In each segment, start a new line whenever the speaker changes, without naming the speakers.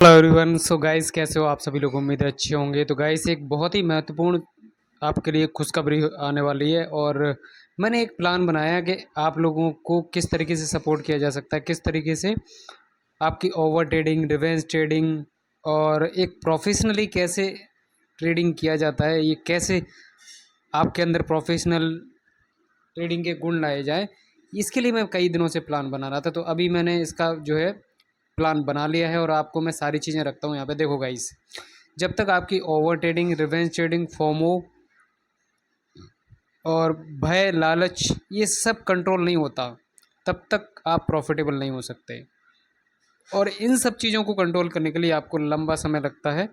Hello everyone. So guys, कैसे हो आप सभी लोग? उम्मीद है अच्छे होंगे। तो गाइस, एक बहुत ही महत्वपूर्ण आपके लिए खुशखबरी आने वाली है और मैंने एक प्लान बनाया कि आप लोगों को किस तरीके से सपोर्ट किया जा सकता है, किस तरीके से आपकी ओवर ट्रेडिंग, रिवेंज ट्रेडिंग और एक प्रोफेशनली कैसे ट्रेडिंग किया जाता है, ये कैसे आपके अंदर प्रोफेशनल ट्रेडिंग के गुण लाए जाए। इसके लिए मैं कई दिनों से प्लान बना रहा था, तो अभी मैंने इसका जो है प्लान बना लिया है और आपको मैं सारी चीज़ें रखता हूँ यहाँ पे। देखो गाइस, जब तक आपकी over trading, revenge trading, FOMO और भय, लालच, ये सब कंट्रोल नहीं होता, तब तक आप प्रॉफिटेबल नहीं हो सकते। और इन सब चीज़ों को कंट्रोल करने के लिए आपको लंबा समय लगता है।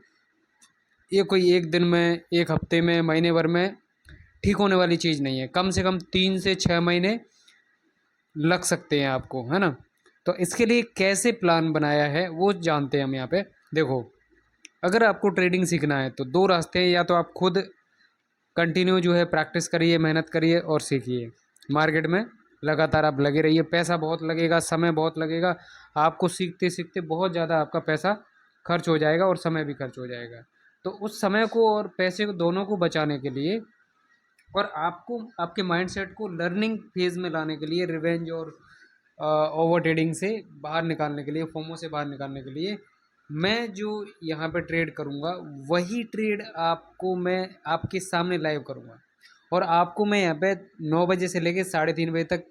ये कोई एक दिन में, एक हफ्ते में, महीने भर में ठीक होने वाली चीज़ नहीं है। कम से कम 3 से 6 महीने लग सकते हैं आपको, है ना। तो इसके लिए कैसे प्लान बनाया है वो जानते हैं हम यहाँ पे। देखो, अगर आपको ट्रेडिंग सीखना है तो दो रास्ते हैं। या तो आप खुद कंटिन्यू जो है प्रैक्टिस करिए, मेहनत करिए और सीखिए। मार्केट में लगातार आप लगे रहिए। पैसा बहुत लगेगा, समय बहुत लगेगा, आपको सीखते सीखते बहुत ज़्यादा आपका पैसा खर्च हो जाएगा और समय भी खर्च हो जाएगा। तो उस समय को और पैसे को, दोनों को बचाने के लिए और आपको आपके माइंडसेट को लर्निंग फेज़ में लाने के लिए, रिवेंज और ओवर ट्रेडिंग से बाहर निकालने के लिए, फोमो से बाहर निकालने के लिए, मैं जो यहाँ पे ट्रेड करूँगा वही ट्रेड आपको मैं आपके सामने लाइव करूँगा। और आपको मैं यहाँ पे 9 बजे से लेके 3:30 बजे तक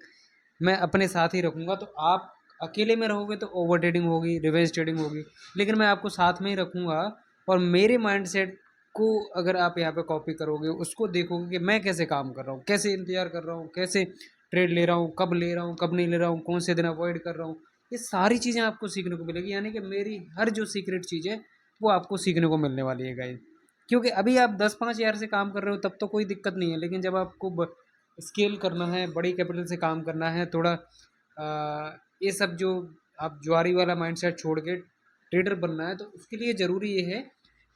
मैं अपने साथ ही रखूँगा। तो आप अकेले में रहोगे तो ओवर ट्रेडिंग होगी, रिवेंज ट्रेडिंग होगी, लेकिन मैं आपको साथ में ही रखूँगा। और मेरे माइंडसेट को अगर आप यहाँ पे कॉपी करोगे, उसको देखोगे कि मैं कैसे काम कर रहा हूँ, कैसे इंतज़ार कर रहा हूँ, कैसे ट्रेड ले रहा हूँ, कब ले रहा हूँ, कब नहीं ले रहा हूँ, कौन से दिन अवॉइड कर रहा हूँ, ये सारी चीज़ें आपको सीखने को मिलेगी। यानी कि मेरी हर जो सीक्रेट चीज़ है वो आपको सीखने को मिलने वाली है गाइस। क्योंकि अभी आप 10-5 हज़ार से काम कर रहे हो तब तो कोई दिक्कत नहीं है, लेकिन जब आपको स्केल करना है, बड़ी कैपिटल से काम करना है, थोड़ा ये सब जो आप जुआरी वाला माइंडसेट छोड़ के ट्रेडर बनना है, तो उसके लिए ज़रूरी ये है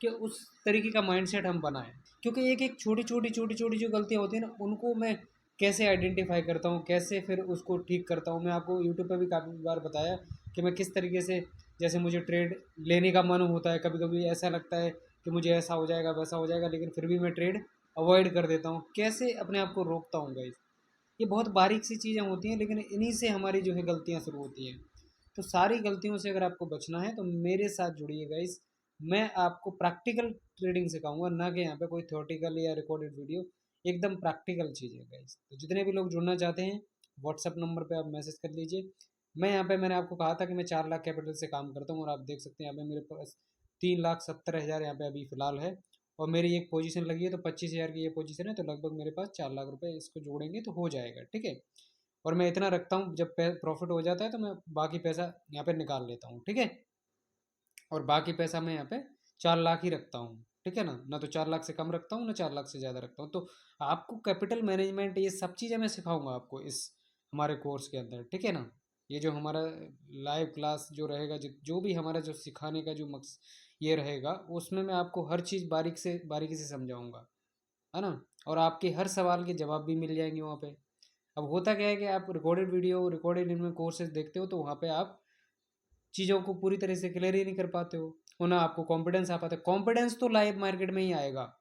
कि उस तरीके का माइंडसेट हम बनाएं। क्योंकि एक एक छोटी छोटी जो गलतियाँ होती हैं ना, उनको मैं कैसे आइडेंटिफाई करता हूँ, कैसे फिर उसको ठीक करता हूँ। मैं आपको यूट्यूब पे भी काफ़ी बार बताया कि मैं किस तरीके से, जैसे मुझे ट्रेड लेने का मन होता है, कभी कभी ऐसा लगता है कि मुझे ऐसा हो जाएगा, वैसा हो जाएगा, लेकिन फिर भी मैं ट्रेड अवॉइड कर देता हूँ। कैसे अपने आप को रोकता हूँ गाइस। ये बहुत बारीक सी चीज़ें होती हैं, लेकिन इन्हीं से हमारी जो है गलतियाँ शुरू होती हैं। तो सारी गलतियों से अगर आपको बचना है तो मेरे साथ जुड़िए गाइस। मैं आपको प्रैक्टिकल ट्रेडिंग सिखाऊंगा, ना कि यहाँ पे कोई थ्योरेटिकल या रिकॉर्डेड वीडियो। एकदम प्रैक्टिकल चीज़ है गाइस। तो जितने भी लोग जुड़ना चाहते हैं, व्हाट्सअप नंबर पे आप मैसेज कर लीजिए। मैं यहाँ पे, मैंने आपको कहा था कि मैं 4 लाख कैपिटल से काम करता हूँ और आप देख सकते हैं यहाँ पे मेरे पास 3,70,000 यहाँ पे अभी फ़िलहाल है। और मेरी एक पोजीशन लगी है तो 25,000 की ये पोजीशन है, तो लगभग मेरे पास 4 लाख रुपए, इसको जोड़ेंगे तो हो जाएगा, ठीक है। और मैं इतना रखता हूँ, जब प्रॉफिट हो जाता है तो मैं बाकी पैसा यहाँ पे निकाल लेता हूँ, ठीक है। और बाकी पैसा मैं यहाँ पे 4 लाख ही रखता हूँ, ठीक है ना। ना तो 4 लाख से कम रखता हूँ, ना 4 लाख से ज़्यादा रखता हूँ। तो आपको कैपिटल मैनेजमेंट, ये सब चीज़ें मैं सिखाऊंगा आपको इस हमारे कोर्स के अंदर, ठीक है ना। ये जो हमारा लाइव क्लास जो रहेगा, जो भी हमारा जो सिखाने का जो मकस ये रहेगा, उसमें मैं आपको हर चीज़ बारीकी से समझाऊंगा, है ना। और आपके हर सवाल के जवाब भी मिल जाएंगे वहाँ पे। अब होता क्या है कि आप रिकॉर्डेड वीडियो, रिकॉर्डेड इनमें कोर्सेज देखते हो, तो वहाँ पे आप चीज़ों को पूरी तरह से क्लियर ही नहीं कर पाते हो, और ना आपको कॉन्फिडेंस आ पाता है। कॉन्फिडेंस तो लाइव मार्केट में ही आएगा।